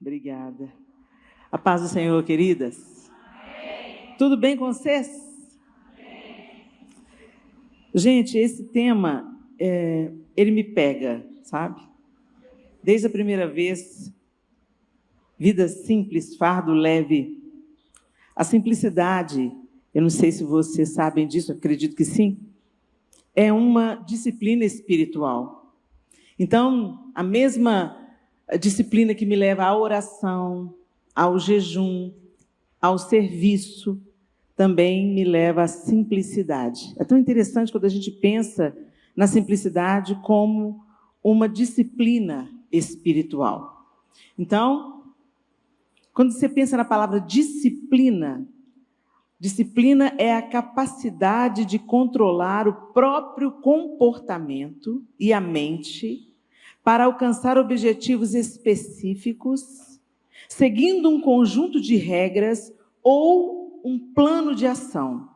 Obrigada. A paz do Senhor, queridas. Amém. Tudo bem com vocês? Amém. Gente, esse tema, ele me pega, sabe? Desde a primeira vez, vida simples, fardo leve. A simplicidade, eu não sei se vocês sabem disso, acredito que sim, é uma disciplina espiritual. Então, a mesma disciplina que me leva à oração, ao jejum, ao serviço, também me leva à simplicidade. É tão interessante quando a gente pensa na simplicidade como uma disciplina espiritual. Então, quando você pensa na palavra disciplina, disciplina é a capacidade de controlar o próprio comportamento e a mente para alcançar objetivos específicos, seguindo um conjunto de regras ou um plano de ação.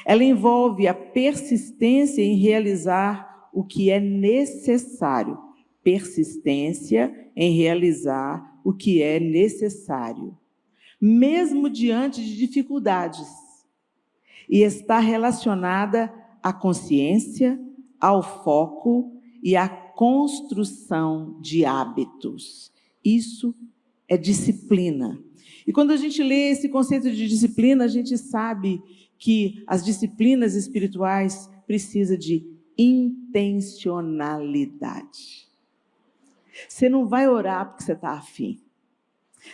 Ela envolve a persistência em realizar o que é necessário. Persistência em realizar o que é necessário, mesmo diante de dificuldades. E está relacionada à consciência, ao foco e à construção de hábitos. Isso é disciplina. E quando a gente lê esse conceito de disciplina, a gente sabe que as disciplinas espirituais precisam de intencionalidade. Você não vai orar porque você está afim.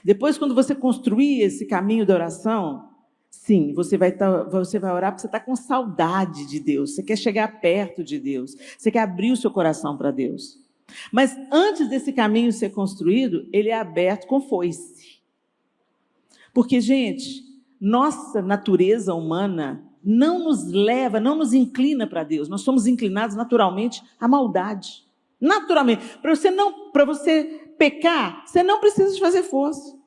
Depois, quando você construir esse caminho da oração, sim, você vai orar porque você está com saudade de Deus, você quer chegar perto de Deus, você quer abrir o seu coração para Deus. Mas antes desse caminho ser construído, ele é aberto com foice. Porque, gente, nossa natureza humana não nos leva, não nos inclina para Deus. Nós somos inclinados naturalmente à maldade. Naturalmente. Para você pecar, você não precisa de fazer força.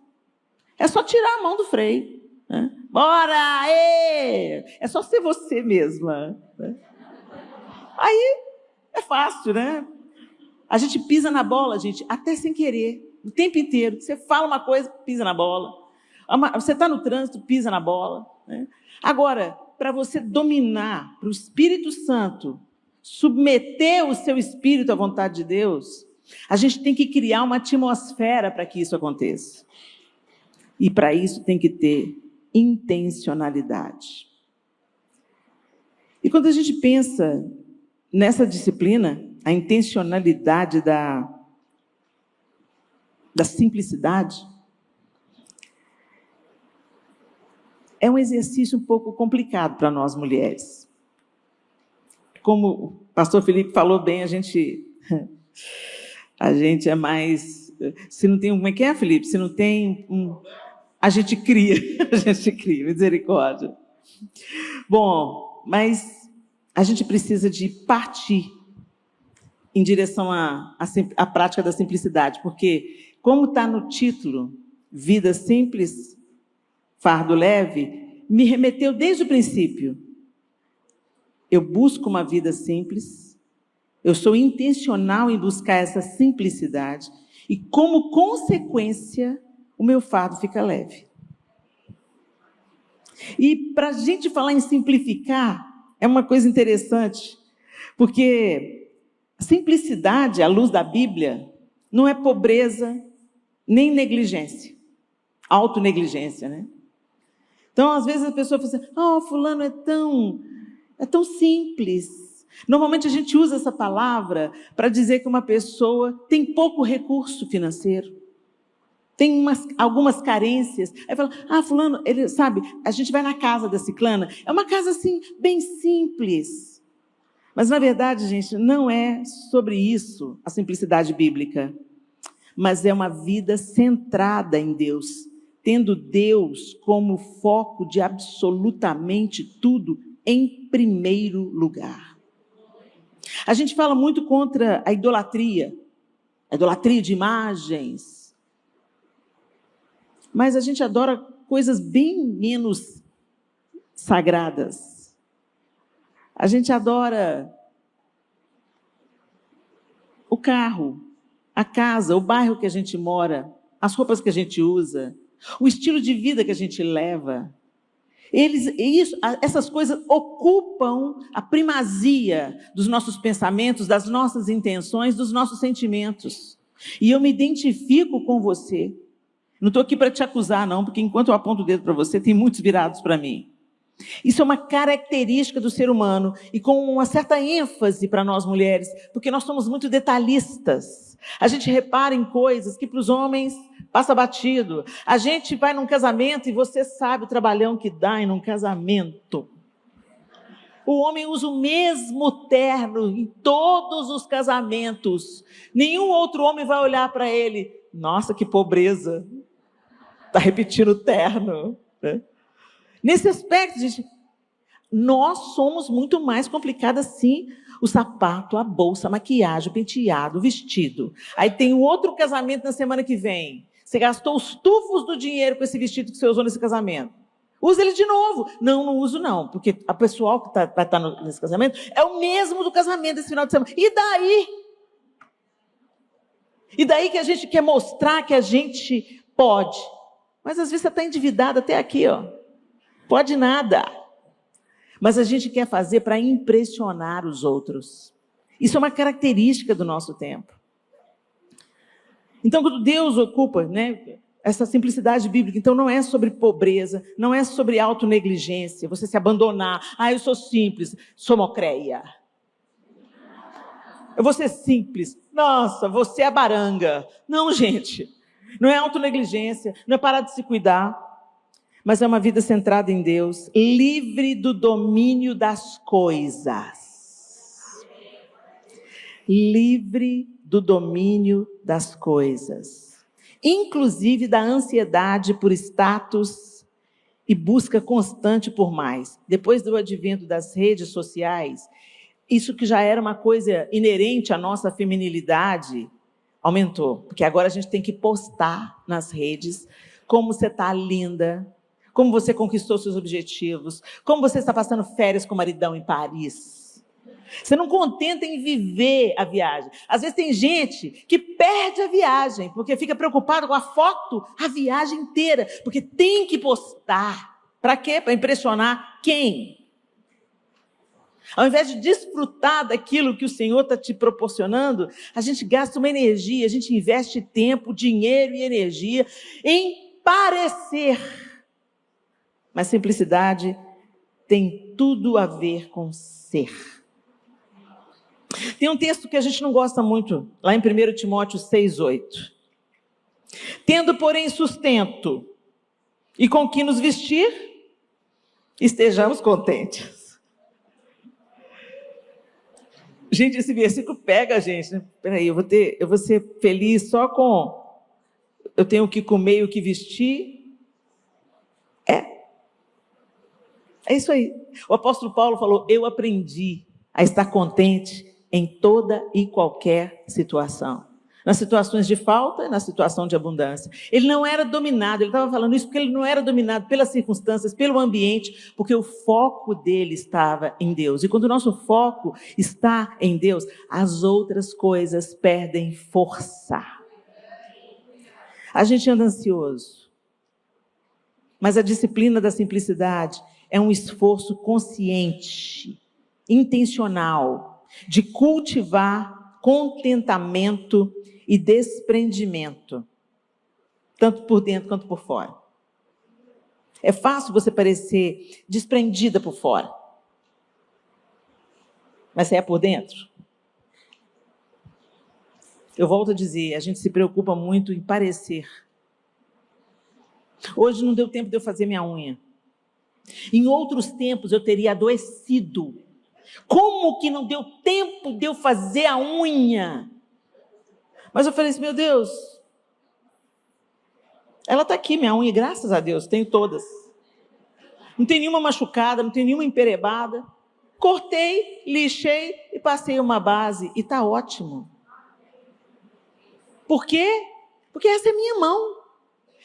É só tirar a mão do freio. Né? Bora! Ê! É só ser você mesma. Né? Aí é fácil, né? A gente pisa na bola, gente, até sem querer, o tempo inteiro. Você fala uma coisa, pisa na bola. Você está no trânsito, pisa na bola. Né? Agora, para você dominar, para o Espírito Santo submeter o seu espírito à vontade de Deus, a gente tem que criar uma atmosfera para que isso aconteça. E para isso tem que ter intencionalidade. E quando a gente pensa nessa disciplina, a intencionalidade da simplicidade, é um exercício um pouco complicado para nós mulheres. Como o pastor Felipe falou bem, a gente é mais... Se não tem como é que é, Felipe? Se não tem a gente cria, misericórdia. Bom, mas a gente precisa de partir em direção à prática da simplicidade, porque, como está no título, Vida Simples, Fardo Leve, me remeteu desde o princípio. Eu busco uma vida simples, eu sou intencional em buscar essa simplicidade, e, como consequência, o meu fardo fica leve. E para a gente falar em simplificar, é uma coisa interessante, porque simplicidade, à luz da Bíblia, não é pobreza nem negligência, autonegligência, né? Então, às vezes a pessoa fala assim, fulano é tão simples. Normalmente a gente usa essa palavra para dizer que uma pessoa tem pouco recurso financeiro, tem algumas carências. Aí fala, fulano, ele sabe, a gente vai na casa da ciclana, é uma casa assim, bem simples. Mas, na verdade, gente, não é sobre isso a simplicidade bíblica, mas é uma vida centrada em Deus, tendo Deus como foco de absolutamente tudo em primeiro lugar. A gente fala muito contra a idolatria de imagens, mas a gente adora coisas bem menos sagradas. A gente adora o carro, a casa, o bairro que a gente mora, as roupas que a gente usa, o estilo de vida que a gente leva, essas coisas ocupam a primazia dos nossos pensamentos, das nossas intenções, dos nossos sentimentos. E eu me identifico com você. Não estou aqui para te acusar, não, porque enquanto eu aponto o dedo para você, tem muitos virados para mim. Isso é uma característica do ser humano e com uma certa ênfase para nós mulheres, porque nós somos muito detalhistas. A gente repara em coisas que para os homens passa batido. A gente vai num casamento e você sabe o trabalhão que dá em um casamento. O homem usa o mesmo terno em todos os casamentos. Nenhum outro homem vai olhar para ele. Nossa, que pobreza. Está repetindo o terno, né? Nesse aspecto, gente, nós somos muito mais complicadas, sim. O sapato, a bolsa, a maquiagem, o penteado, o vestido. Aí tem um outro casamento na semana que vem. Você gastou os tufos do dinheiro com esse vestido que você usou nesse casamento. Usa ele de novo. Não, não uso não, porque a pessoal que vai estar nesse casamento é o mesmo do casamento desse final de semana. E daí? E daí que a gente quer mostrar que a gente pode. Mas às vezes você está endividado até aqui, ó. Pode nada. Mas a gente quer fazer para impressionar os outros. Isso é uma característica do nosso tempo. Então, quando Deus ocupa, né, essa simplicidade bíblica, então não é sobre pobreza, não é sobre autonegligência, você se abandonar. Ah, eu sou simples, sou mocreia. Eu vou ser simples. Nossa, você é baranga. Não, gente. Não é autonegligência, não é parar de se cuidar. Mas é uma vida centrada em Deus, livre do domínio das coisas. Livre do domínio das coisas. Inclusive da ansiedade por status e busca constante por mais. Depois do advento das redes sociais, isso que já era uma coisa inerente à nossa feminilidade, aumentou. Porque agora a gente tem que postar nas redes como você está linda, como você conquistou seus objetivos, como você está passando férias com o maridão em Paris. Você não contenta em viver a viagem. Às vezes tem gente que perde a viagem, porque fica preocupado com a foto, a viagem inteira, porque tem que postar. Para quê? Para impressionar quem? Ao invés de desfrutar daquilo que o Senhor está te proporcionando, a gente gasta uma energia, a gente investe tempo, dinheiro e energia em parecer. Mas simplicidade tem tudo a ver com ser. Tem um texto que a gente não gosta muito, lá em 1 Timóteo 6,8. Tendo, porém, sustento e com que nos vestir, estejamos contentes. Gente, esse versículo pega a gente, né? Peraí, eu vou ser feliz só com eu tenho o que comer e o que vestir. É isso aí. O apóstolo Paulo falou, eu aprendi a estar contente em toda e qualquer situação. Nas situações de falta e na situação de abundância. Ele não era dominado, ele estava falando isso porque ele não era dominado pelas circunstâncias, pelo ambiente, porque o foco dele estava em Deus. E quando o nosso foco está em Deus, as outras coisas perdem força. A gente anda ansioso. Mas a disciplina da simplicidade é um esforço consciente, intencional, de cultivar contentamento e desprendimento, tanto por dentro quanto por fora. É fácil você parecer desprendida por fora, mas você é por dentro. Eu volto a dizer, a gente se preocupa muito em parecer. Hoje não deu tempo de eu fazer minha unha. Em outros tempos eu teria adoecido. Como que não deu tempo de eu fazer a unha? Mas eu falei assim, meu Deus, ela está aqui, minha unha, graças a Deus, tenho todas. Não tem nenhuma machucada, não tem nenhuma emperebada. Cortei, lixei e passei uma base e está ótimo. Por quê? Porque essa é minha mão.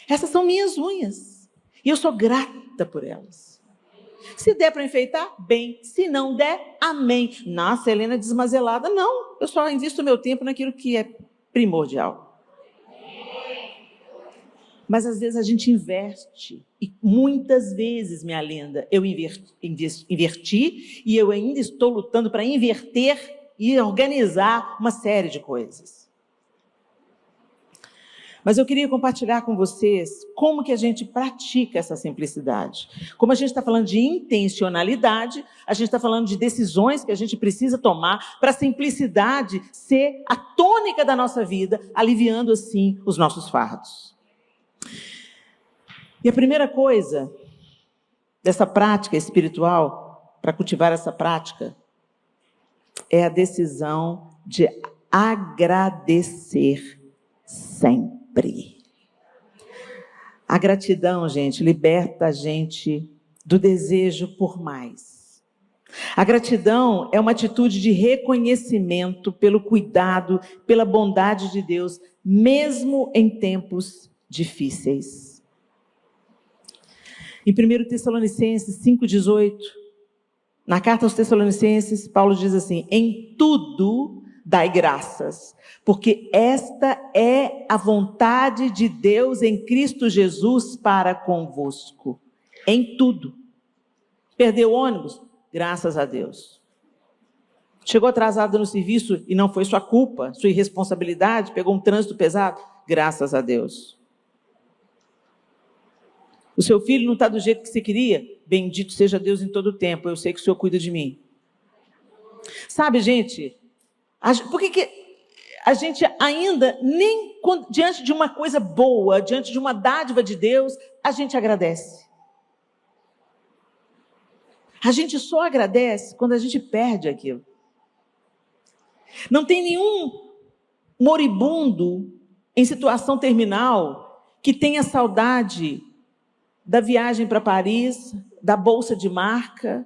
Essas são minhas unhas. E eu sou grata por elas. Se der para enfeitar, bem. Se não der, amém. Nossa, Helena desmazelada. Não, eu só invisto meu tempo naquilo que é primordial. Mas às vezes a gente inverte. E muitas vezes, minha linda, eu inverti e eu ainda estou lutando para inverter e organizar uma série de coisas. Mas eu queria compartilhar com vocês como que a gente pratica essa simplicidade. Como a gente está falando de intencionalidade, a gente está falando de decisões que a gente precisa tomar para a simplicidade ser a tônica da nossa vida, aliviando assim os nossos fardos. E a primeira coisa dessa prática espiritual, para cultivar essa prática, é a decisão de agradecer sempre. A gratidão, gente, liberta a gente do desejo por mais. A gratidão é uma atitude de reconhecimento pelo cuidado, pela bondade de Deus, mesmo em tempos difíceis. Em 1 Tessalonicenses 5,18, na carta aos Tessalonicenses, Paulo diz assim: em tudo dai graças, porque esta é a vontade de Deus em Cristo Jesus para convosco. Em tudo. Perdeu o ônibus? Graças a Deus. Chegou atrasado no serviço e não foi sua culpa, sua irresponsabilidade, pegou um trânsito pesado? Graças a Deus. O seu filho não está do jeito que você queria? Bendito seja Deus em todo o tempo, eu sei que o Senhor cuida de mim. Sabe, gente, por que a gente ainda, nem diante de uma coisa boa, diante de uma dádiva de Deus, a gente agradece? A gente só agradece quando a gente perde aquilo. Não tem nenhum moribundo em situação terminal que tenha saudade da viagem para Paris, da bolsa de marca.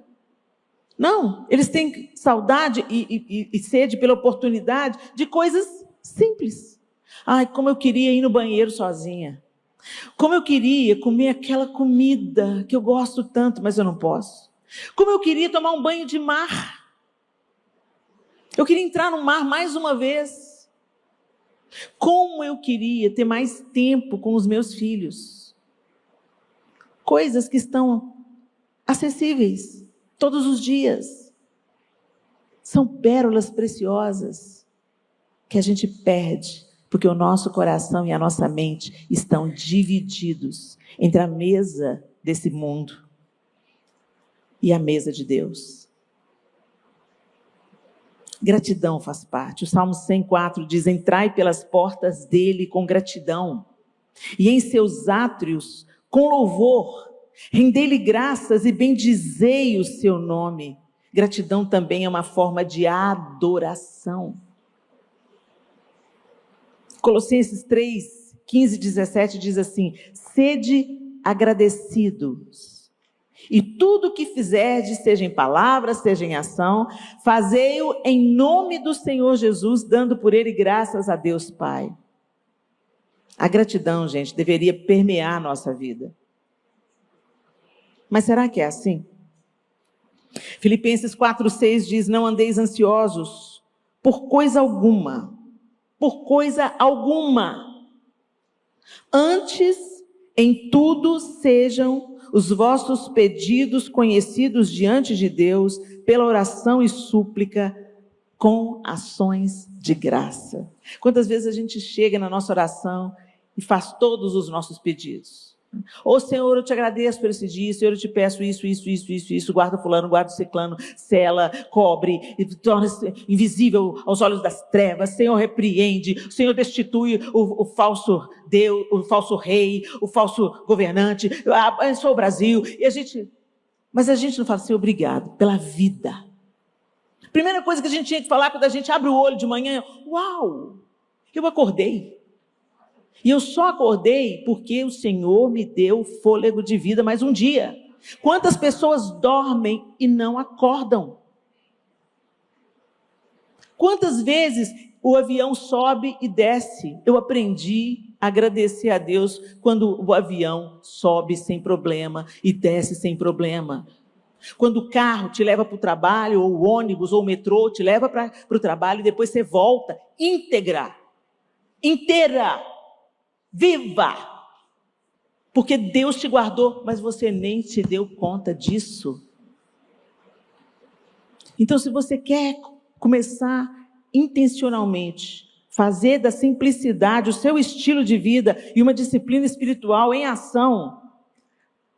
Não, eles têm saudade e sede pela oportunidade de coisas simples. Ai, como eu queria ir no banheiro sozinha. Como eu queria comer aquela comida que eu gosto tanto, mas eu não posso. Como eu queria tomar um banho de mar. Eu queria entrar no mar mais uma vez. Como eu queria ter mais tempo com os meus filhos. Coisas que estão acessíveis todos os dias. São pérolas preciosas que a gente perde, porque o nosso coração e a nossa mente estão divididos entre a mesa desse mundo e a mesa de Deus. Gratidão faz parte. O Salmo 104 diz: entrai pelas portas dele com gratidão, e em seus átrios com louvor, rendei-lhe graças e bendizei o seu nome. Gratidão também é uma forma de adoração. Colossenses 3, 15 e 17 diz assim: sede agradecidos, e tudo o que fizerdes, seja em palavra, seja em ação, fazei-o em nome do Senhor Jesus, dando por ele graças a Deus Pai. A gratidão, gente, deveria permear a nossa vida. Mas será que é assim? Filipenses 4,6 diz: não andeis ansiosos por coisa alguma. Por coisa alguma. Antes, em tudo, sejam os vossos pedidos conhecidos diante de Deus, pela oração e súplica, com ações de graça. Quantas vezes a gente chega na nossa oração e faz todos os nossos pedidos? Ô Senhor, eu te agradeço por esse dia, Senhor, eu te peço isso, guarda fulano, guarda ciclano, sela, cobre, e torna-se invisível aos olhos das trevas, Senhor, repreende, Senhor, destitui o falso Deus, o falso rei, o falso governante, abençoa o Brasil, mas a gente não fala assim: obrigado pela vida. Primeira coisa que a gente tinha que falar quando a gente abre o olho de manhã: uau, eu acordei. E eu só acordei porque o Senhor me deu fôlego de vida mais um dia. Quantas pessoas dormem e não acordam? Quantas vezes o avião sobe e desce? Eu aprendi a agradecer a Deus quando o avião sobe sem problema e desce sem problema. Quando o carro te leva para o trabalho, ou o ônibus, ou o metrô te leva para o trabalho e depois você volta íntegra, inteira, viva. porque Deus te guardou, mas você nem te deu conta disso. Então, se você quer começar intencionalmente, fazer da simplicidade o seu estilo de vida e uma disciplina espiritual em ação,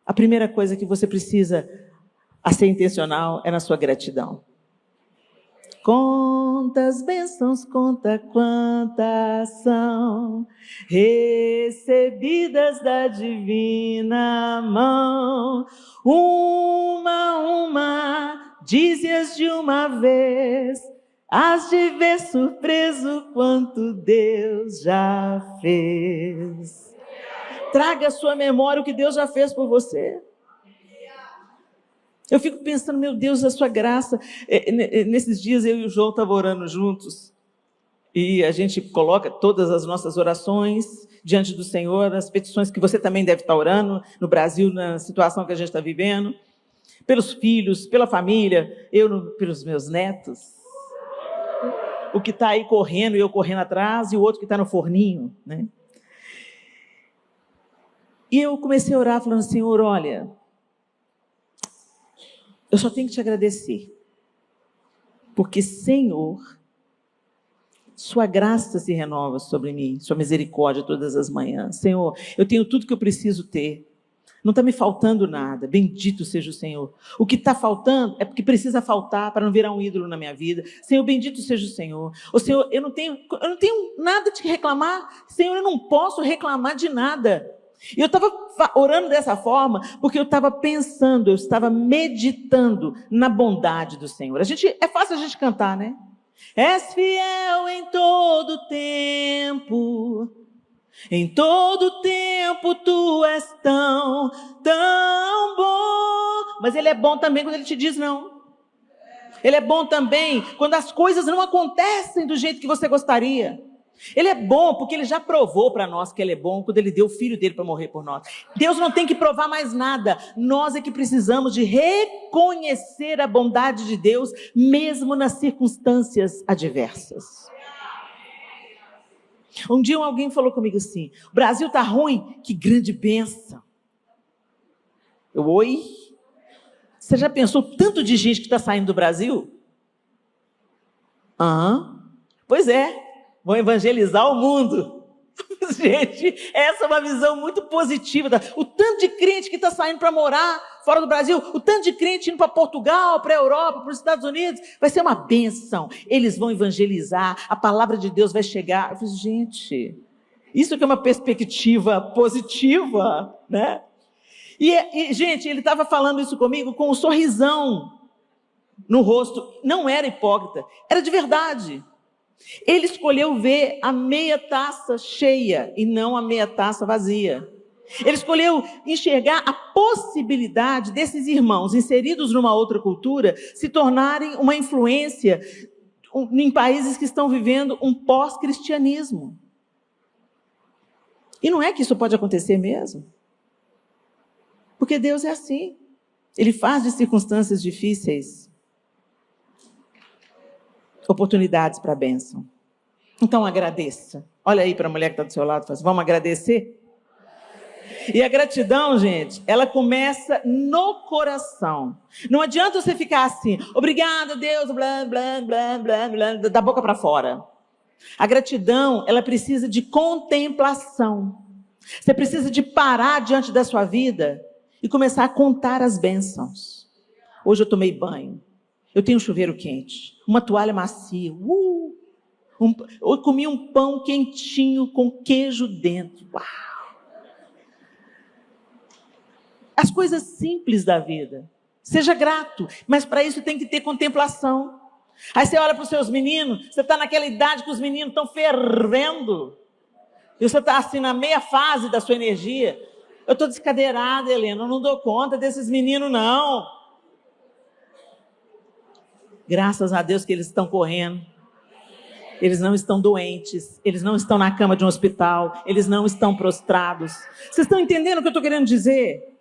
a primeira coisa que você precisa a ser intencional é na sua gratidão. Quantas bênçãos, conta quantas são recebidas da divina mão. Uma, dize-as de uma vez, hás de ver surpreso quanto Deus já fez. Traga à sua memória o que Deus já fez por você. Eu fico pensando, meu Deus, a sua graça. Nesses dias eu e o João estavam orando juntos, e a gente coloca todas as nossas orações diante do Senhor, as petições que você também deve estar orando no Brasil, na situação que a gente está vivendo, pelos filhos, pela família, pelos meus netos, o que está aí correndo e eu correndo atrás, e o outro que está no forninho, né? E eu comecei a orar falando, Senhor, olha, eu só tenho que te agradecer, porque, Senhor, sua graça se renova sobre mim, sua misericórdia todas as manhãs. Senhor, eu tenho tudo que eu preciso ter, não está me faltando nada, bendito seja o Senhor. O que está faltando é porque precisa faltar para não virar um ídolo na minha vida. Senhor, bendito seja o Senhor. O Senhor, eu não tenho nada de reclamar. Senhor, eu não posso reclamar de nada. E eu estava orando dessa forma porque eu estava pensando, eu estava meditando na bondade do Senhor. É fácil a gente cantar, né? És fiel em todo tempo, em todo tempo tu és tão, tão bom. Mas Ele é bom também quando Ele te diz não. Ele é bom também quando as coisas não acontecem do jeito que você gostaria. Ele é bom porque Ele já provou para nós que Ele é bom quando Ele deu o Filho dele para morrer por nós. Deus não tem que provar mais nada. Nós é que precisamos de reconhecer a bondade de Deus, mesmo nas circunstâncias adversas. Um dia alguém falou comigo assim, o Brasil está ruim, que grande bênção. Oi? Você já pensou tanto de gente que está saindo do Brasil? Pois é. Vão evangelizar o mundo. Gente, essa é uma visão muito positiva. O tanto de crente que está saindo para morar fora do Brasil, o tanto de crente indo para Portugal, para a Europa, para os Estados Unidos, vai ser uma bênção. Eles vão evangelizar, a palavra de Deus vai chegar. Eu falei, gente, isso que é uma perspectiva positiva, né? E gente, ele estava falando isso comigo com um sorrisão no rosto. Não era hipócrita, era de verdade. Ele escolheu ver a meia taça cheia e não a meia taça vazia. Ele escolheu enxergar a possibilidade desses irmãos inseridos numa outra cultura se tornarem uma influência em países que estão vivendo um pós-cristianismo. E não é que isso pode acontecer mesmo? Porque Deus é assim. Ele faz de circunstâncias difíceis oportunidades para a bênção. Então agradeça. Olha aí para a mulher que está do seu lado e fala assim, vamos agradecer? E a gratidão, gente, ela começa no coração. Não adianta você ficar assim, obrigada Deus, blá, blá, blá, blá, blá, da boca para fora. A gratidão, ela precisa de contemplação. Você precisa de parar diante da sua vida e começar a contar as bênçãos. Hoje eu tomei banho. Eu tenho um chuveiro quente, uma toalha macia, eu comi um pão quentinho com queijo dentro. Uau! As coisas simples da vida. Seja grato, mas para isso tem que ter contemplação. Aí você olha para os seus meninos, você está naquela idade que os meninos estão fervendo, e você está assim na meia fase da sua energia. Eu estou descadeirada, Helena, eu não dou conta desses meninos não. Graças a Deus que eles estão correndo. Eles não estão doentes. Eles não estão na cama de um hospital. Eles não estão prostrados. Vocês estão entendendo o que eu estou querendo dizer?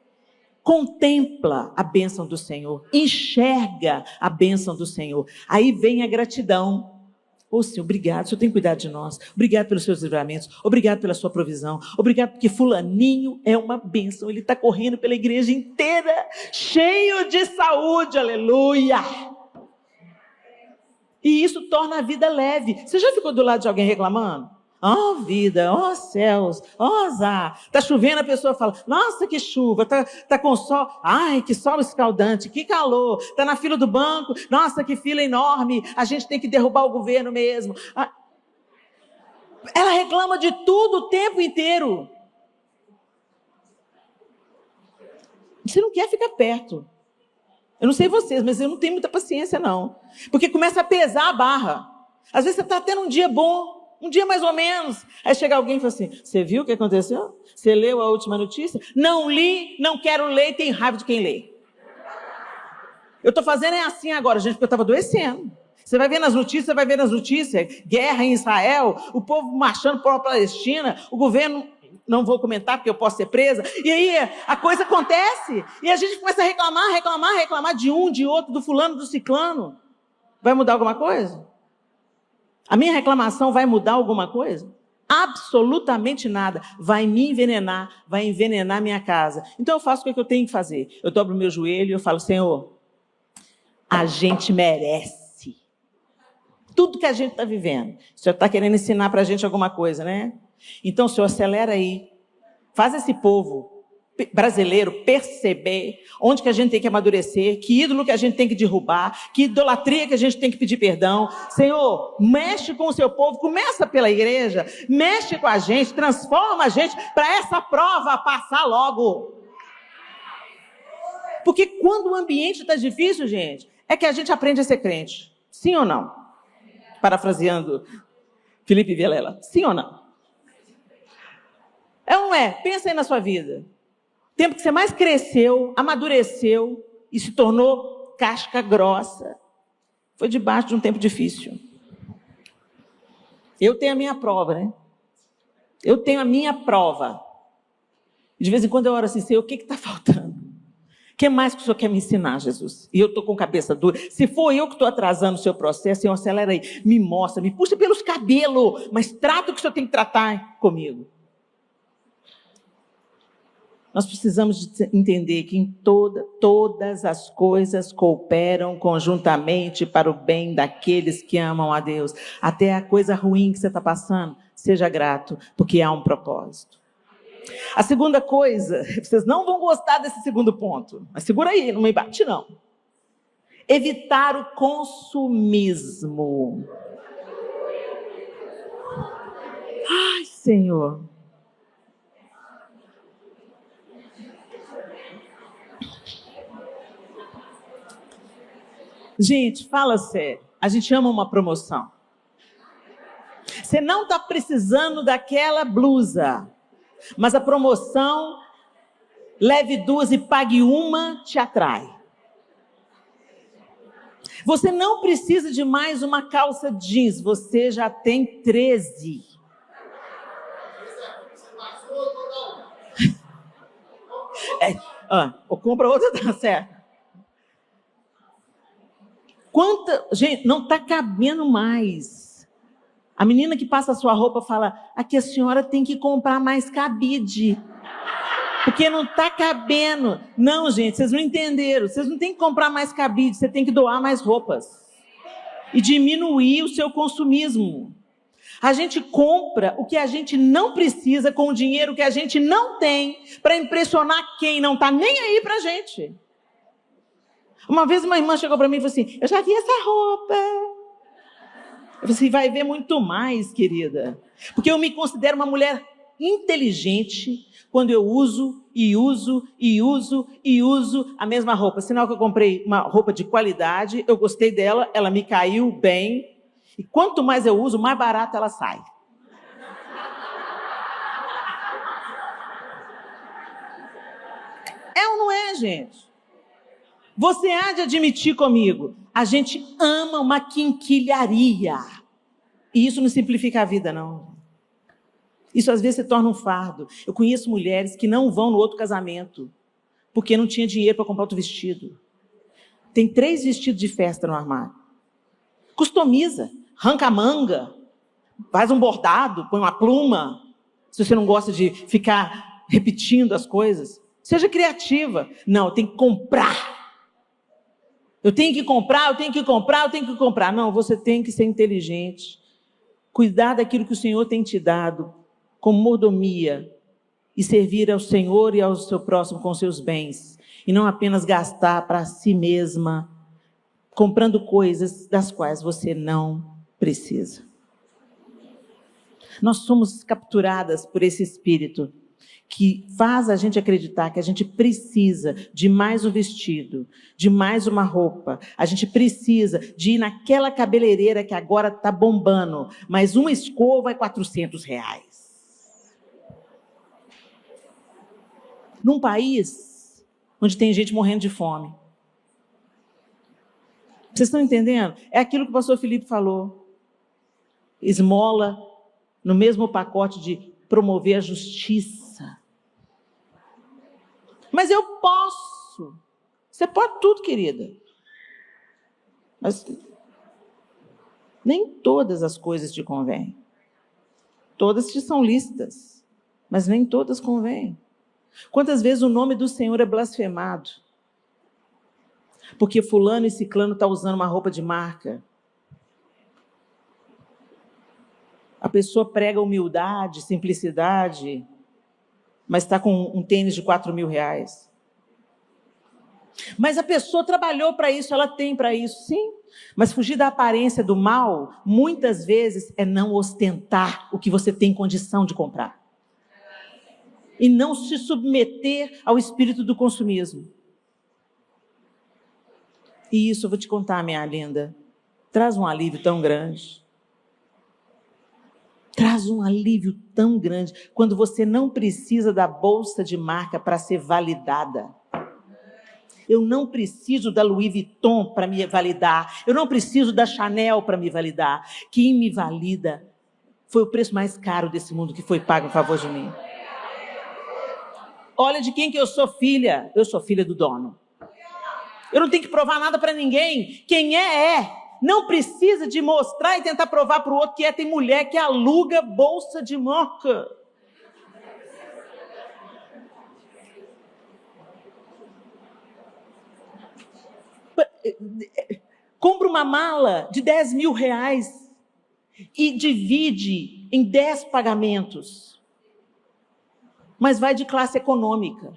Contempla a bênção do Senhor. Enxerga a bênção do Senhor. Aí vem a gratidão. Ô Senhor, obrigado, o Senhor tem cuidado de nós. Obrigado pelos seus livramentos. Obrigado pela sua provisão. Obrigado porque fulaninho é uma bênção. Ele está correndo pela igreja inteira, cheio de saúde, aleluia. E isso torna a vida leve. Você já ficou do lado de alguém reclamando? Ó vida, ó céus, ó azar. Está chovendo, a pessoa fala, nossa, que chuva, tá com sol. Ai, que sol escaldante, que calor. Está na fila do banco, nossa, que fila enorme. A gente tem que derrubar o governo mesmo. Ela reclama de tudo o tempo inteiro. Você não quer ficar perto. Eu não sei vocês, mas eu não tenho muita paciência, não. Porque começa a pesar a barra. Às vezes você está tendo um dia bom, um dia mais ou menos. Aí chega alguém e fala assim, você viu o que aconteceu? Você leu a última notícia? Não li, não quero ler, tem raiva de quem lê. Eu estou fazendo assim agora, gente, porque eu estava adoecendo. Você vai ver nas notícias, guerra em Israel, o povo marchando por Palestina, o governo, não vou comentar porque eu posso ser presa, e aí a coisa acontece, e a gente começa a reclamar de um, de outro, do fulano, do ciclano. Vai mudar alguma coisa? A minha reclamação vai mudar alguma coisa? Absolutamente nada. Vai me envenenar, vai envenenar minha casa. Então eu faço o que eu tenho que fazer. Eu dobro o meu joelho e eu falo, Senhor, a gente merece tudo que a gente está vivendo. O Senhor está querendo ensinar para a gente alguma coisa, né? Então, Senhor, acelera aí. Faz esse povo brasileiro perceber onde que a gente tem que amadurecer, que ídolo que a gente tem que derrubar, que idolatria que a gente tem que pedir perdão. Senhor, mexe com o seu povo, começa pela igreja, mexe com a gente, transforma a gente para essa prova passar logo. Porque quando o ambiente está difícil, gente, é que a gente aprende a ser crente. Sim ou não? Parafraseando Felipe Vilela. Sim ou não? É ou não é? Pensa aí na sua vida. O tempo que você mais cresceu, amadureceu e se tornou casca grossa, foi debaixo de um tempo difícil. Eu tenho a minha prova, né? Eu tenho a minha prova. De vez em quando eu oro assim, Senhor, o que está faltando? O que mais que o Senhor quer me ensinar, Jesus? E eu estou com cabeça dura. Se for eu que estou atrasando o seu processo, Senhor, acelera aí. Me mostra, me puxa pelos cabelos, mas trata o que o Senhor tem que tratar comigo. Nós precisamos entender que em todas as coisas cooperam conjuntamente para o bem daqueles que amam a Deus. Até a coisa ruim que você está passando, seja grato, porque há um propósito. A segunda coisa, vocês não vão gostar desse segundo ponto, mas segura aí, não me bate não. Evitar o consumismo. Ai, Senhor. Gente, fala sério, a gente ama uma promoção. Você não está precisando daquela blusa, mas a promoção, leve duas e pague uma, te atrai. Você não precisa de mais uma calça jeans, você já tem 13. Ou compra outra, tá certo. Gente, não está cabendo mais. A menina que passa a sua roupa fala, aqui a senhora tem que comprar mais cabide, porque não está cabendo. Não, gente, vocês não entenderam. Vocês não têm que comprar mais cabide, você tem que doar mais roupas. E diminuir o seu consumismo. A gente compra o que a gente não precisa com o dinheiro que a gente não tem para impressionar quem não está nem aí para a gente. Uma vez uma irmã chegou para mim e falou assim, eu já vi essa roupa. Eu falei assim, vai ver muito mais, querida. Porque eu me considero uma mulher inteligente quando eu uso a mesma roupa. Sinal que eu comprei uma roupa de qualidade, eu gostei dela, ela me caiu bem. E quanto mais eu uso, mais barata ela sai. É ou não é, gente? Você há de admitir comigo, a gente ama uma quinquilharia. E isso não simplifica a vida, não. Isso às vezes se torna um fardo. Eu conheço mulheres que não vão no outro casamento, porque não tinha dinheiro para comprar outro vestido. Tem 3 vestidos de festa no armário. Customiza. arranca a manga, faz um bordado, põe uma pluma. Se você não gosta de ficar repetindo as coisas, seja criativa. Não, eu tenho que comprar. Eu tenho que comprar. Não, você tem que ser inteligente. Cuidar daquilo que o Senhor tem te dado, com mordomia, e servir ao Senhor e ao seu próximo com seus bens. E não apenas gastar para si mesma, comprando coisas das quais você não precisa. Nós somos capturadas por esse espírito que faz a gente acreditar que a gente precisa de mais um vestido, de mais uma roupa. A gente precisa de ir naquela cabeleireira que agora está bombando, mas uma escova é R$400. Num país onde tem gente morrendo de fome. Vocês estão entendendo? É aquilo que o pastor Felipe falou. Esmola no mesmo pacote de promover a justiça. Mas eu posso. Você pode tudo, querida. Mas nem todas as coisas te convêm. Todas te são lícitas, mas nem todas convêm. Quantas vezes o nome do Senhor é blasfemado? Porque fulano e ciclano estão usando uma roupa de marca. A pessoa prega humildade, simplicidade, mas está com um tênis de R$4.000. Mas a pessoa trabalhou para isso, ela tem para isso, sim. Mas fugir da aparência do mal, muitas vezes, é não ostentar o que você tem condição de comprar. E não se submeter ao espírito do consumismo. E isso eu vou te contar, minha linda, traz um alívio tão grande. Traz um alívio tão grande quando você não precisa da bolsa de marca para ser validada. Eu não preciso da Louis Vuitton para me validar. Eu não preciso da Chanel para me validar. Quem me valida foi o preço mais caro desse mundo que foi pago em favor de mim. Olha de quem que eu sou filha. Eu sou filha do dono. Eu não tenho que provar nada para ninguém. Quem é. Não precisa de mostrar e tentar provar para o outro que é. Tem mulher que aluga bolsa de marca. Compra uma mala de R$10.000 e divide em 10 pagamentos. Mas vai de classe econômica.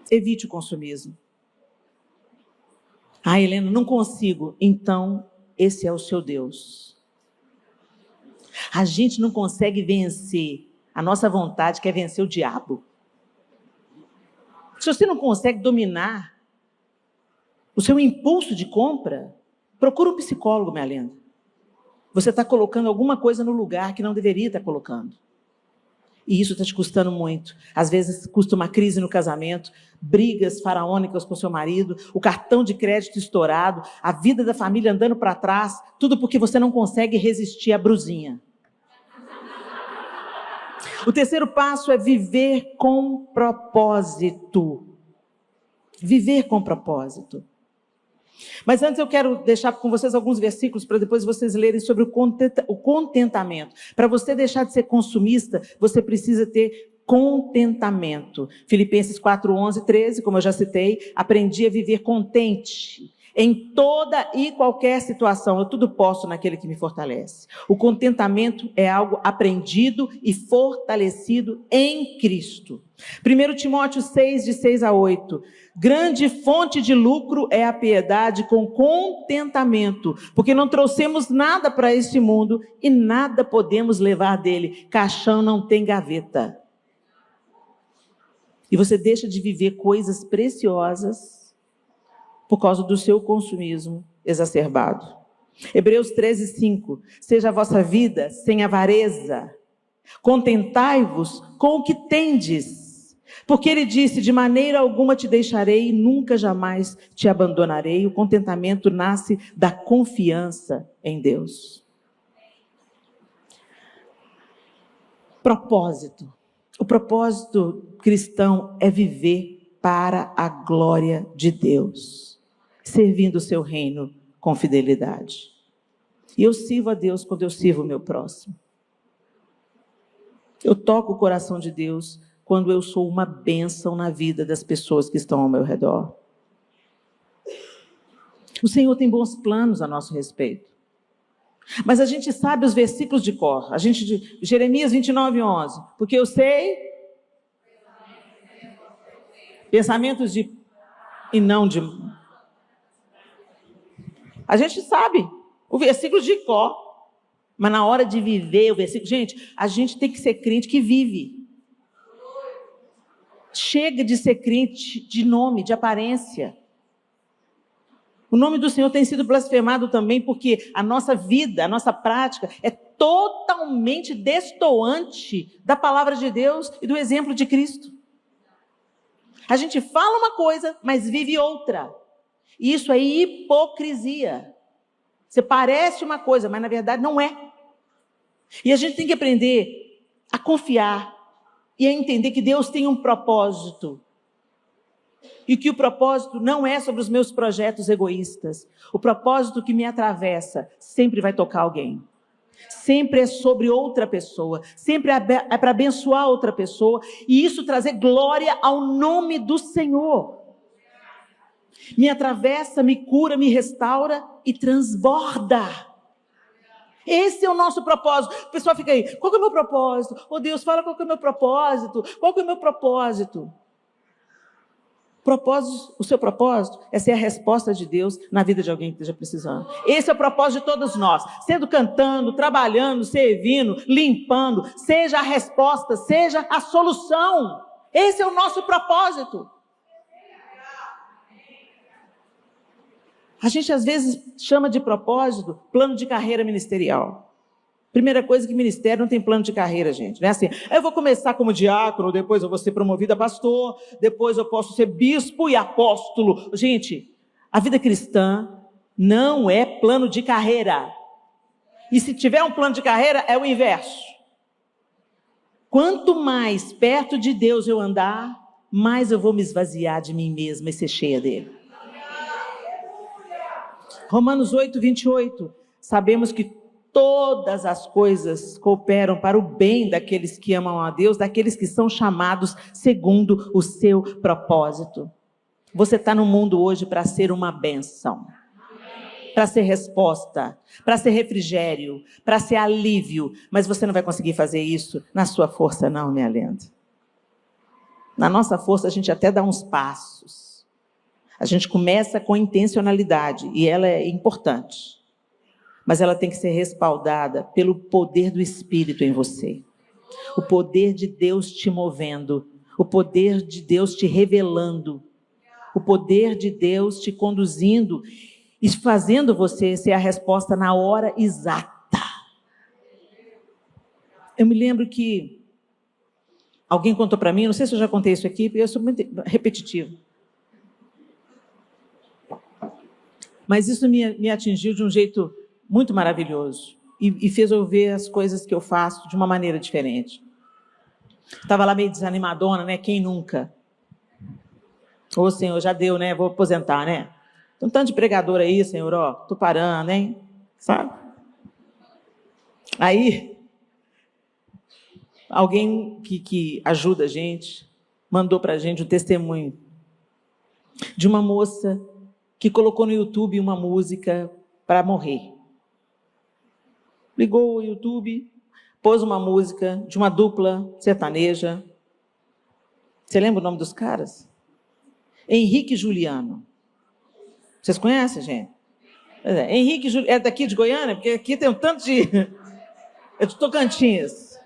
Evite o consumismo. Ah, Helena, não consigo. Então, esse é o seu Deus. A gente não consegue vencer a nossa vontade, que é vencer o diabo. Se você não consegue dominar o seu impulso de compra, procura um psicólogo, minha linda. Você está colocando alguma coisa no lugar que não deveria estar colocando. E isso está te custando muito. Às vezes custa uma crise no casamento, brigas faraônicas com seu marido, o cartão de crédito estourado, a vida da família andando para trás, tudo porque você não consegue resistir à brusinha. O terceiro passo é viver com propósito. Viver com propósito. Mas antes eu quero deixar com vocês alguns versículos para depois vocês lerem sobre o contentamento. Para você deixar de ser consumista, você precisa ter contentamento. Filipenses 4:11-13, como eu já citei, aprendi a viver contente em toda e qualquer situação. Eu tudo posso naquele que me fortalece. O contentamento é algo aprendido e fortalecido em Cristo. 1 Timóteo 6, de 6-8. Grande fonte de lucro é a piedade com contentamento, porque não trouxemos nada para este mundo e nada podemos levar dele. Caixão não tem gaveta. E você deixa de viver coisas preciosas por causa do seu consumismo exacerbado. Hebreus 13:5. Seja a vossa vida sem avareza. Contentai-vos com o que tendes. Porque ele disse, de maneira alguma te deixarei, nunca jamais te abandonarei. O contentamento nasce da confiança em Deus. Propósito. O propósito cristão é viver para a glória de Deus. servindo o seu reino com fidelidade. E eu sirvo a Deus quando eu sirvo o meu próximo. Eu toco o coração de Deus quando eu sou uma bênção na vida das pessoas que estão ao meu redor. O Senhor tem bons planos a nosso respeito. Mas a gente sabe os versículos de cor. Jeremias 29:11. Porque eu sei pensamentos de e não de... A gente sabe o versículo de cor. Mas na hora de viver o versículo... Gente, a gente tem que ser crente que vive. Chega de ser crente de nome, de aparência. O nome do Senhor tem sido blasfemado também porque a nossa vida, a nossa prática é totalmente destoante da palavra de Deus e do exemplo de Cristo. A gente fala uma coisa, mas vive outra. E isso é hipocrisia. Você parece uma coisa, mas na verdade não é. E a gente tem que aprender a confiar e a entender que Deus tem um propósito. E que o propósito não é sobre os meus projetos egoístas. O propósito que me atravessa sempre vai tocar alguém. Sempre é sobre outra pessoa. Sempre é para abençoar outra pessoa. E isso trazer glória ao nome do Senhor. Me atravessa, me cura, me restaura e transborda. Esse é o nosso propósito. O pessoal fica aí, qual que é o meu propósito? Oh Deus, fala qual que é o meu propósito. Qual que é o meu propósito? O seu propósito é ser a resposta de Deus na vida de alguém que esteja precisando. Esse é o propósito de todos nós. Sendo cantando, trabalhando, servindo, limpando. Seja a resposta, seja a solução. Esse é o nosso propósito. A gente às vezes chama de propósito plano de carreira ministerial. Primeira coisa que ministério não tem plano de carreira, gente. Não é assim, eu vou começar como diácono, depois eu vou ser promovido a pastor, depois eu posso ser bispo e apóstolo. Gente, a vida cristã não é plano de carreira. E se tiver um plano de carreira, é o inverso. Quanto mais perto de Deus eu andar, mais eu vou me esvaziar de mim mesma e ser cheia dele. Romanos 8:28. Sabemos que todas as coisas cooperam para o bem daqueles que amam a Deus, daqueles que são chamados segundo o seu propósito. Você está no mundo hoje para ser uma bênção, para ser resposta, para ser refrigério, para ser alívio, mas você não vai conseguir fazer isso na sua força não, minha lenda. Na nossa força a gente até dá uns passos. A gente começa com intencionalidade e ela é importante. Mas ela tem que ser respaldada pelo poder do Espírito em você. O poder de Deus te movendo. O poder de Deus te revelando. O poder de Deus te conduzindo e fazendo você ser a resposta na hora exata. Eu me lembro que alguém contou para mim, não sei se eu já contei isso aqui, porque eu sou muito repetitivo. Mas isso me atingiu de um jeito muito maravilhoso e fez eu ver as coisas que eu faço de uma maneira diferente. Estava lá meio desanimadona, né? Quem nunca? Ô, Senhor, já deu, né? Vou aposentar, né? Tem um tanto de pregador aí, Senhor, ó, tô parando, hein? Sabe? Aí, alguém que ajuda a gente, mandou para a gente um testemunho de uma moça que colocou no YouTube uma música para morrer. Ligou o YouTube, pôs uma música de uma dupla sertaneja. Você lembra o nome dos caras? Henrique e Juliano. Vocês conhecem, gente? Henrique e Juliano. É daqui de Goiânia? Porque aqui tem um tanto de... É de Tocantins.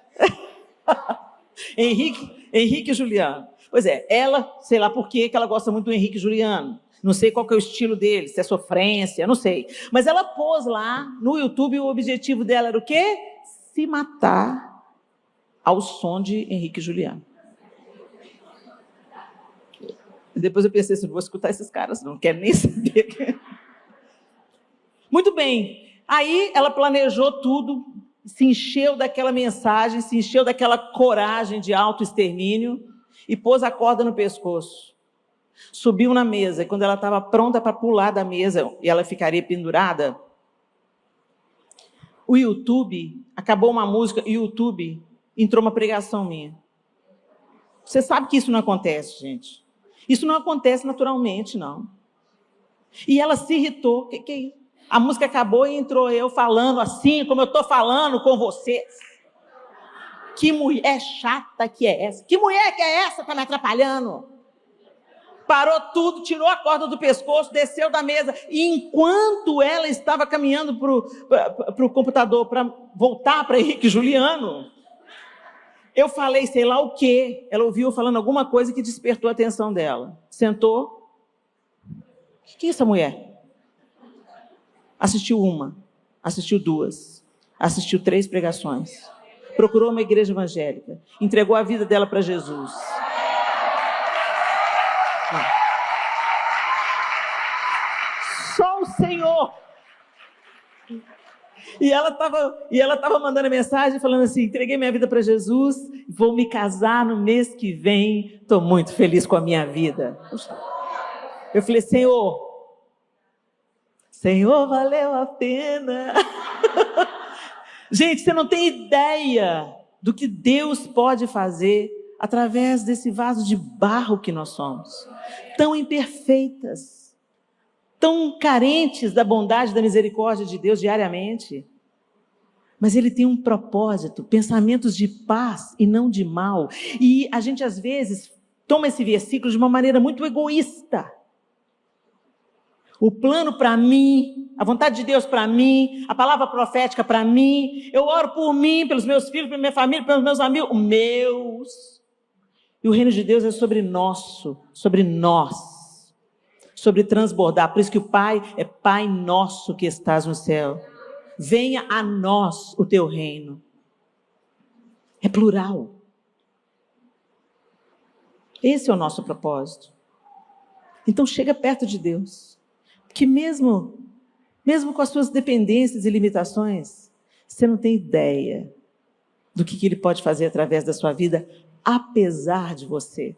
Henrique e Juliano. Pois é, ela, sei lá por que ela gosta muito do Henrique e Juliano. Não sei qual que é o estilo dele, se é sofrência, não sei. Mas ela pôs lá no YouTube, o objetivo dela era o quê? Se matar ao som de Henrique e Juliano. Depois eu pensei assim, não vou escutar esses caras, não quero nem saber. Muito bem. Aí ela planejou tudo, se encheu daquela mensagem, se encheu daquela coragem de autoextermínio e pôs a corda no pescoço. Subiu na mesa, e quando ela estava pronta para pular da mesa, e ela ficaria pendurada, o YouTube, acabou uma música, e o YouTube entrou uma pregação minha. Você sabe que isso não acontece, gente. Isso não acontece naturalmente, não. E ela se irritou. Que é isso? A música acabou e entrou eu falando assim, como eu estou falando com vocês. Que mulher chata que é essa? Que mulher que é essa que está me atrapalhando? Parou tudo, tirou a corda do pescoço, desceu da mesa. E enquanto ela estava caminhando para o computador para voltar para Henrique Juliano, eu falei sei lá o quê. Ela ouviu falando alguma coisa que despertou a atenção dela. Sentou. O que é essa mulher? Assistiu uma, assistiu duas, assistiu 3 pregações. Procurou uma igreja evangélica. Entregou a vida dela para Jesus. Só o Senhor. E ela estava mandando mensagem falando assim: entreguei minha vida para Jesus, vou me casar no mês que vem, estou muito feliz com a minha vida. Eu falei: Senhor, valeu a pena. Gente, você não tem ideia do que Deus pode fazer através desse vaso de barro que nós somos. Tão imperfeitas, tão carentes da bondade e da misericórdia de Deus diariamente. Mas Ele tem um propósito, pensamentos de paz e não de mal. E a gente às vezes toma esse versículo de uma maneira muito egoísta. O plano para mim, a vontade de Deus para mim, a palavra profética para mim, eu oro por mim, pelos meus filhos, pela minha família, pelos meus amigos, meus. E o reino de Deus é sobre nós, sobre transbordar. Por isso que o Pai é Pai nosso que estás no céu. Venha a nós o teu reino. É plural. Esse é o nosso propósito. Então chega perto de Deus. Que mesmo com as suas dependências e limitações, você não tem ideia do que Ele pode fazer através da sua vida, apesar de você.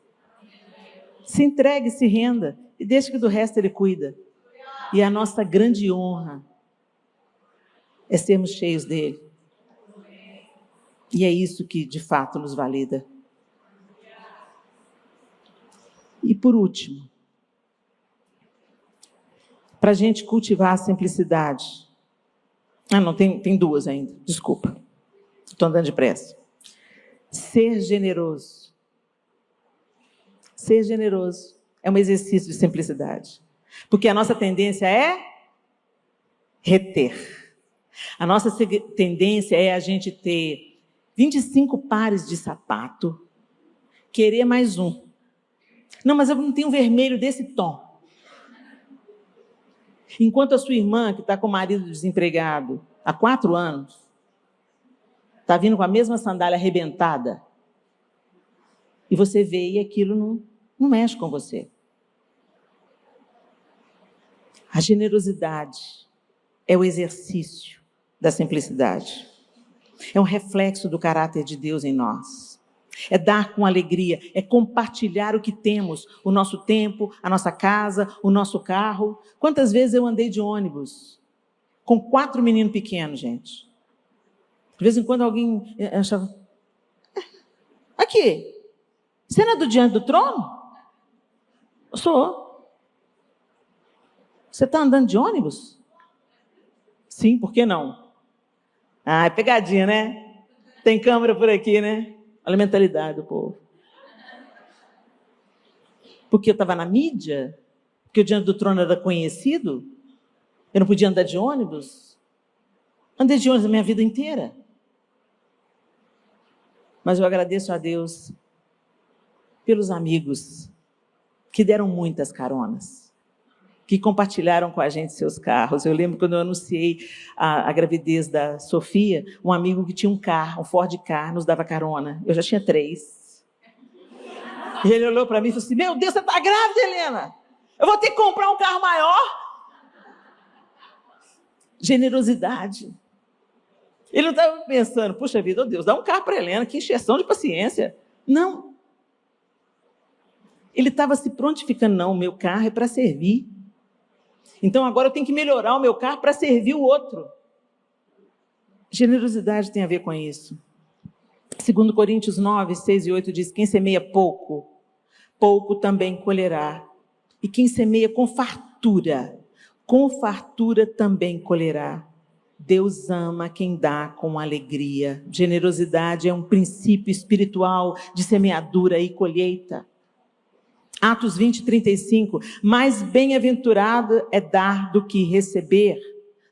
Se entregue, se renda, e deixe que do resto Ele cuida. E a nossa grande honra é sermos cheios dEle. E é isso que, de fato, nos valida. E por último, para a gente cultivar a simplicidade. Não, tem 2 ainda, desculpa. Estou andando depressa. Ser generoso. Ser generoso é um exercício de simplicidade. Porque a nossa tendência é reter. A nossa tendência é a gente ter 25 pares de sapato, querer mais um. Não, mas eu não tenho um vermelho desse tom. Enquanto a sua irmã, que está com o marido desempregado há 4 anos, está vindo com a mesma sandália arrebentada, e você vê e aquilo não mexe com você. A generosidade é o exercício da simplicidade. É um reflexo do caráter de Deus em nós. É dar com alegria, é compartilhar o que temos, o nosso tempo, a nossa casa, o nosso carro. Quantas vezes eu andei de ônibus com 4 meninos pequenos, gente? De vez em quando alguém achava: aqui, você não é do Diante do Trono? Eu sou. Você está andando de ônibus? Sim, por que não? É pegadinha, né? Tem câmera por aqui, né? Olha a mentalidade do povo. Porque eu estava na mídia? Porque o Diante do Trono era conhecido? Eu não podia andar de ônibus? Andei de ônibus a minha vida inteira. Mas eu agradeço a Deus pelos amigos que deram muitas caronas, que compartilharam com a gente seus carros. Eu lembro quando eu anunciei a gravidez da Sofia, um amigo que tinha um carro, um Ford Ka, nos dava carona. Eu já tinha 3. E ele olhou para mim e falou assim: meu Deus, você está grávida, Helena? Eu vou ter que comprar um carro maior? Generosidade. Ele não estava pensando: puxa vida, oh Deus, dá um carro para a Helena, que encheção de paciência. Não. Ele estava se prontificando, não, o meu carro é para servir. Então agora eu tenho que melhorar o meu carro para servir o outro. Generosidade tem a ver com isso. 2 Coríntios 9, 6 e 8 diz, quem semeia pouco, pouco também colherá. E quem semeia com fartura também colherá. Deus ama quem dá com alegria. Generosidade é um princípio espiritual de semeadura e colheita. Atos 20, 35. Mais bem-aventurado é dar do que receber.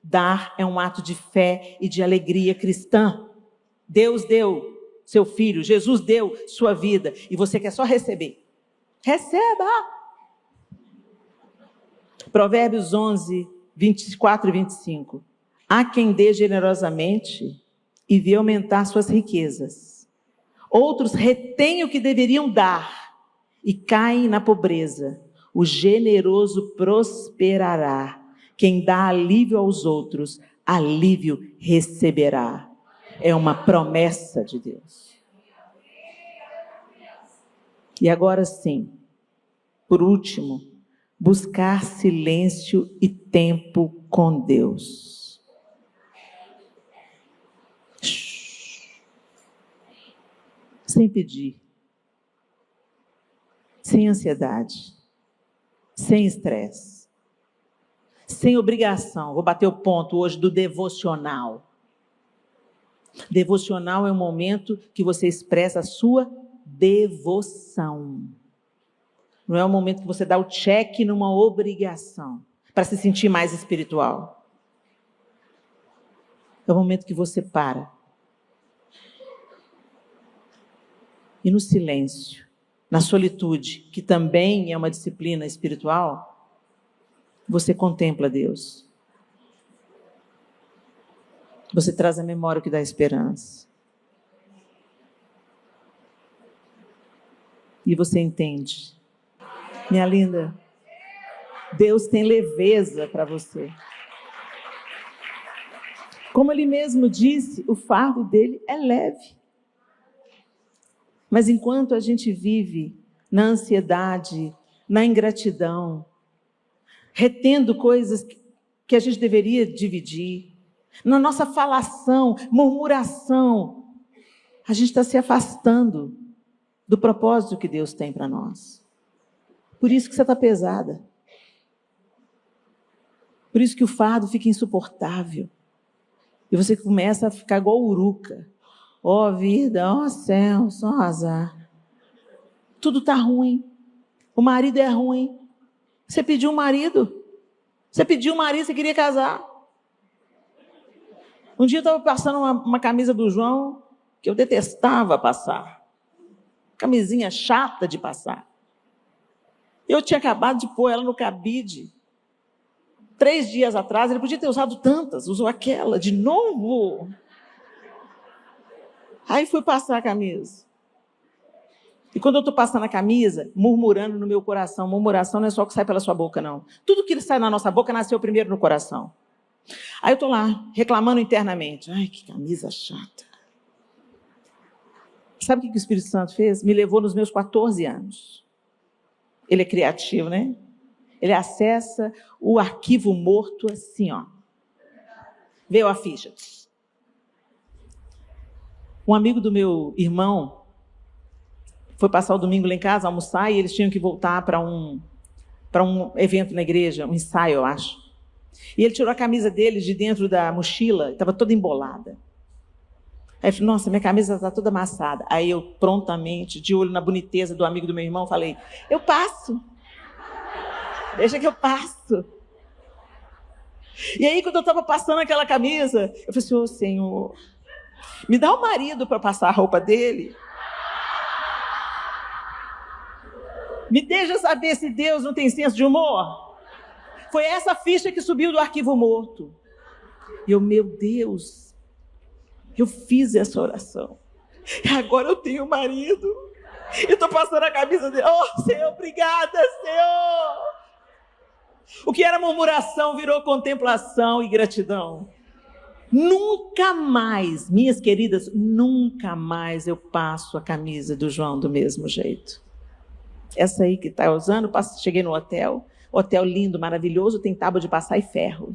Dar é um ato de fé e de alegria cristã. Deus deu seu filho, Jesus deu sua vida, e você quer só receber. Receba! Provérbios 11, 24 e 25. Há quem dê generosamente e vê aumentar suas riquezas. Outros retêm o que deveriam dar e caem na pobreza. O generoso prosperará. Quem dá alívio aos outros, alívio receberá. É uma promessa de Deus. E agora sim, por último, buscar silêncio e tempo com Deus. Sem pedir, sem ansiedade, sem estresse, sem obrigação. Vou bater o ponto hoje do devocional. Devocional é um momento que você expressa a sua devoção. Não é um momento que você dá o check numa obrigação para se sentir mais espiritual. É o momento que você para. E no silêncio, na solitude, que também é uma disciplina espiritual, você contempla Deus. Você traz à memória o que dá esperança. E você entende. Minha linda, Deus tem leveza para você. Como Ele mesmo disse, o fardo dele é leve. Mas enquanto a gente vive na ansiedade, na ingratidão, retendo coisas que a gente deveria dividir, na nossa falação, murmuração, a gente está se afastando do propósito que Deus tem para nós. Por isso que você está pesada. Por isso que o fardo fica insuportável. E você começa a ficar igual uruca. Ó vida, ó céu, só azar. Tudo está ruim. O marido é ruim. Você pediu um marido. Você queria casar. Um dia eu estava passando uma camisa do João que eu detestava passar. Camisinha chata de passar. Eu tinha acabado de pôr ela no cabide. 3 dias atrás, ele podia ter usado tantas, usou aquela de novo. Aí fui passar a camisa. E quando eu estou passando a camisa, murmurando no meu coração, murmuração não é só o que sai pela sua boca, não. Tudo que sai na nossa boca nasceu primeiro no coração. Aí eu estou lá, reclamando internamente. Ai, que camisa chata. Sabe o que o Espírito Santo fez? Me levou nos meus 14 anos. Ele é criativo, né? Ele acessa o arquivo morto assim, ó. Veio a ficha. Um amigo do meu irmão foi passar o domingo lá em casa, almoçar, e eles tinham que voltar para um evento na igreja, um ensaio, eu acho. E ele tirou a camisa dele de dentro da mochila, estava toda embolada. Aí eu falei, nossa, minha camisa está toda amassada. Aí eu prontamente, de olho na boniteza do amigo do meu irmão, falei, eu passo. Deixa que eu passo. E aí, quando eu estava passando aquela camisa, eu falei assim, ô Senhor, me dá um marido para passar a roupa dele. Me deixa saber se Deus não tem senso de humor. Foi essa ficha que subiu do arquivo morto. E eu, meu Deus, eu fiz essa oração. E agora eu tenho um marido. Eu estou passando a camisa dele. Oh, Senhor, obrigada, Senhor. O que era murmuração virou contemplação e gratidão. Nunca mais, minhas queridas, nunca mais eu passo a camisa do João do mesmo jeito. Essa aí que está usando, cheguei no hotel lindo, maravilhoso, tem tábua de passar e ferro.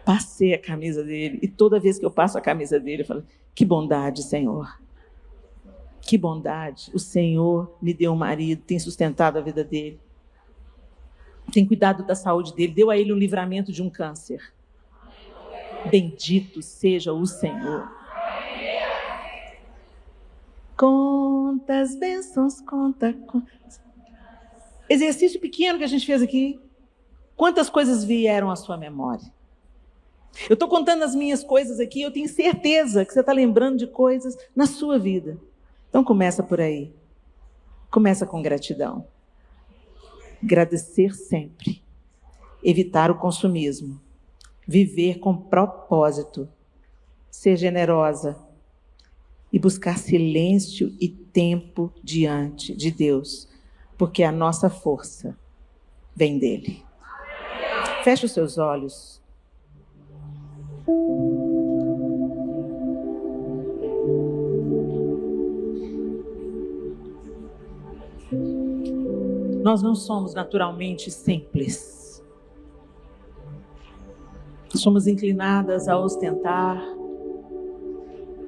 Passei a camisa dele, e toda vez que eu passo a camisa dele, eu falo, que bondade, Senhor. Que bondade. O Senhor me deu um marido, tem sustentado a vida dele. Tem cuidado da saúde dele, deu a ele um livramento de um câncer. Bendito seja o Senhor. Contas bênçãos, conta. Exercício pequeno que a gente fez aqui. Quantas coisas vieram à sua memória? Eu estou contando as minhas coisas aqui, eu tenho certeza que você está lembrando de coisas na sua vida. Então começa por aí. Começa com gratidão. Agradecer sempre. Evitar o consumismo. Viver com propósito. Ser generosa. E buscar silêncio e tempo diante de Deus. Porque a nossa força vem dele. Feche os seus olhos. Nós não somos naturalmente simples. Somos inclinadas a ostentar,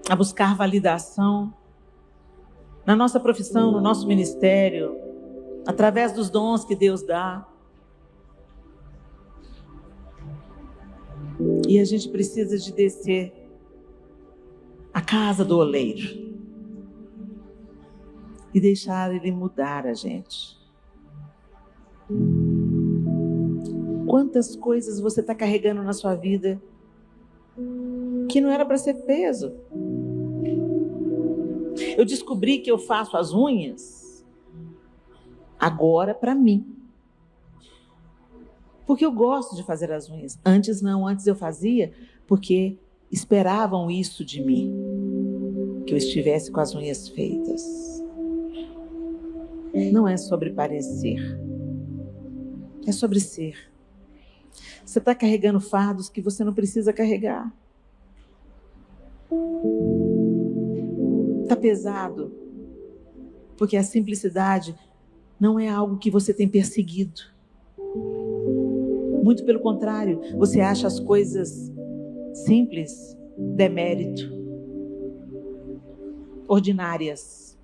a buscar validação na nossa profissão, no nosso ministério, através dos dons que Deus dá. E a gente precisa de descer à casa do oleiro e deixar ele mudar a gente. Quantas coisas você está carregando na sua vida que não era para ser peso? Eu descobri que eu faço as unhas agora para mim. Porque eu gosto de fazer as unhas. Antes não, antes eu fazia porque esperavam isso de mim. Que eu estivesse com as unhas feitas. Não é sobre parecer. É sobre ser. Você está carregando fardos que você não precisa carregar. Está pesado. Porque a simplicidade não é algo que você tem perseguido. Muito pelo contrário, você acha as coisas simples, demérito, ordinárias.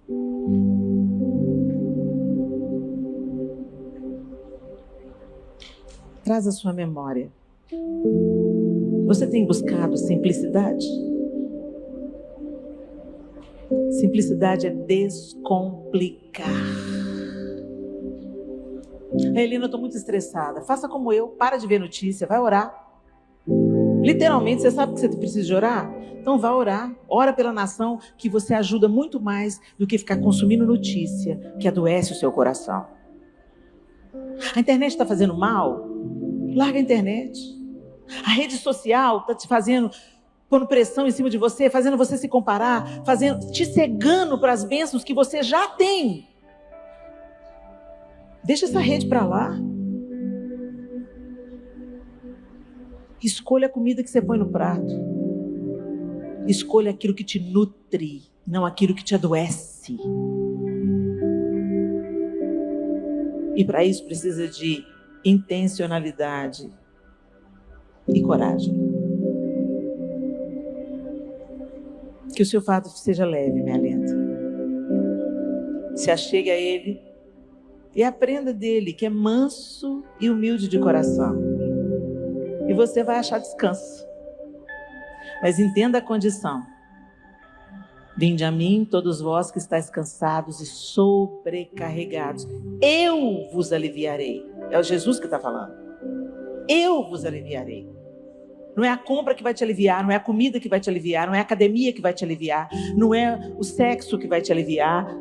Traz a sua memória. Você tem buscado simplicidade? Simplicidade é descomplicar. Helena, eu estou muito estressada. Faça como eu, para de ver notícia, vai orar. Literalmente, você sabe que você precisa de orar? Então vá orar. Ora pela nação, que você ajuda muito mais do que ficar consumindo notícia que adoece o seu coração. A internet está fazendo mal? Larga a internet. A rede social está te fazendo, pondo pressão em cima de você, fazendo você se comparar, te cegando para as bênçãos que você já tem. Deixa essa rede para lá. Escolha a comida que você põe no prato. Escolha aquilo que te nutre, não aquilo que te adoece. E para isso precisa de intencionalidade e coragem. Que o seu fardo seja leve, minha lenta. Se achegue a Ele e aprenda dele, que é manso e humilde de coração. E você vai achar descanso. Mas entenda a condição. Vinde a mim, todos vós que estáis cansados e sobrecarregados. Eu vos aliviarei. É o Jesus que está falando. Eu vos aliviarei. Não é a compra que vai te aliviar, não é a comida que vai te aliviar, não é a academia que vai te aliviar, não é o sexo que vai te aliviar,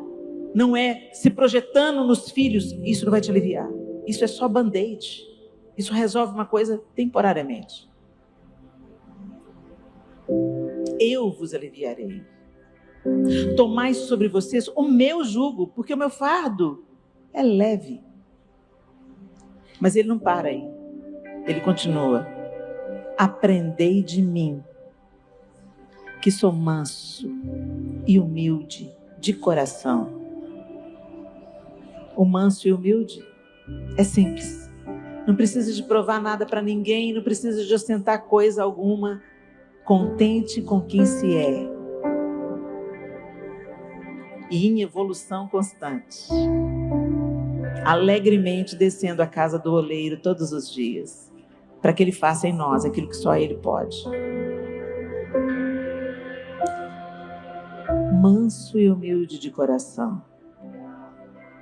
não é se projetando nos filhos, isso não vai te aliviar. Isso é só band-aid. Isso resolve uma coisa temporariamente. Eu vos aliviarei. Tomai sobre vocês o meu jugo, porque o meu fardo é leve. Mas ele não para aí. Ele continua. Aprendei de mim, que sou manso e humilde de coração. O manso e humilde é simples. Não precisa de provar nada para ninguém, não precisa de ostentar coisa alguma. Contente com quem se é. E em evolução constante. Alegremente descendo à casa do oleiro todos os dias. Para que ele faça em nós aquilo que só ele pode. Manso e humilde de coração.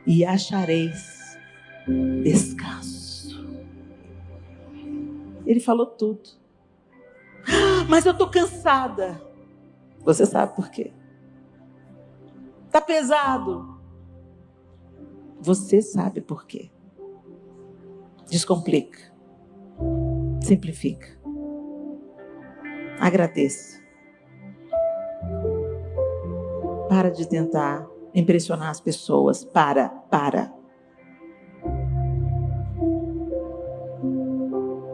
E achareis descanso. Ele falou tudo. Mas eu estou cansada. Você sabe por quê? Está pesado. Você sabe por quê. Descomplica. Simplifica. Agradeça. Para de tentar impressionar as pessoas. Para.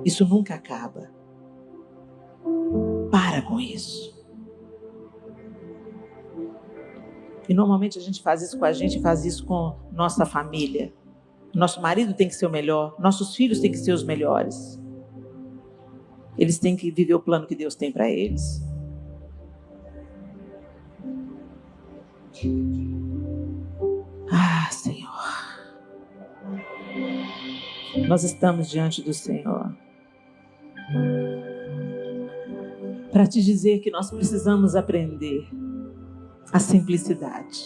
Isso nunca acaba. Para com isso. E normalmente a gente faz isso com a gente, faz isso com nossa família. Nosso marido tem que ser o melhor, nossos filhos têm que ser os melhores. Eles têm que viver o plano que Deus tem para eles. Ah, Senhor. Nós estamos diante do Senhor para te dizer que nós precisamos aprender a simplicidade.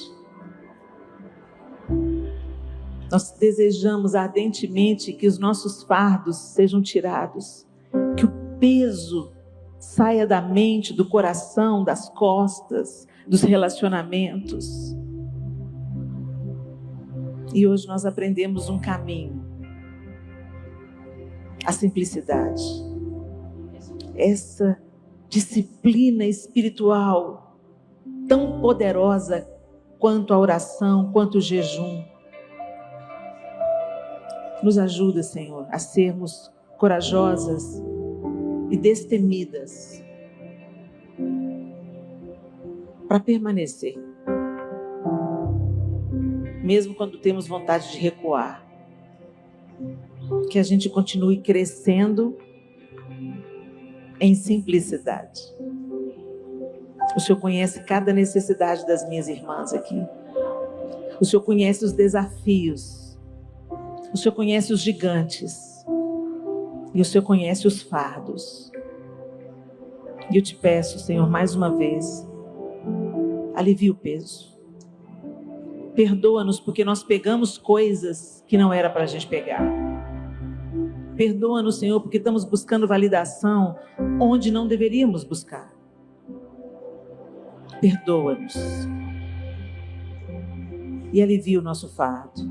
Nós desejamos ardentemente que os nossos fardos sejam tirados, que o peso saia da mente, do coração, das costas, dos relacionamentos. E hoje nós aprendemos um caminho, a simplicidade. Essa disciplina espiritual tão poderosa quanto a oração, quanto o jejum. Nos ajuda, Senhor, a sermos corajosas e destemidas para permanecer, mesmo quando temos vontade de recuar. Que a gente continue crescendo em simplicidade. O Senhor conhece cada necessidade das minhas irmãs aqui. O Senhor conhece os desafios. O Senhor conhece os gigantes. E o Senhor conhece os fardos. E eu te peço, Senhor, mais uma vez, alivia o peso. Perdoa-nos porque nós pegamos coisas que não era para a gente pegar. Perdoa-nos, Senhor, porque estamos buscando validação onde não deveríamos buscar. Perdoa-nos. E alivia o nosso fardo.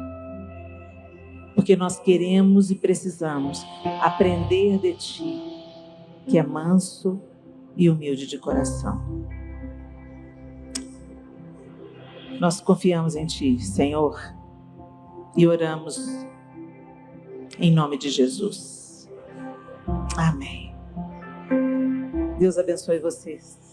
Porque nós queremos e precisamos aprender de Ti, que é manso e humilde de coração. Nós confiamos em Ti, Senhor, e oramos em nome de Jesus. Amém. Deus abençoe vocês.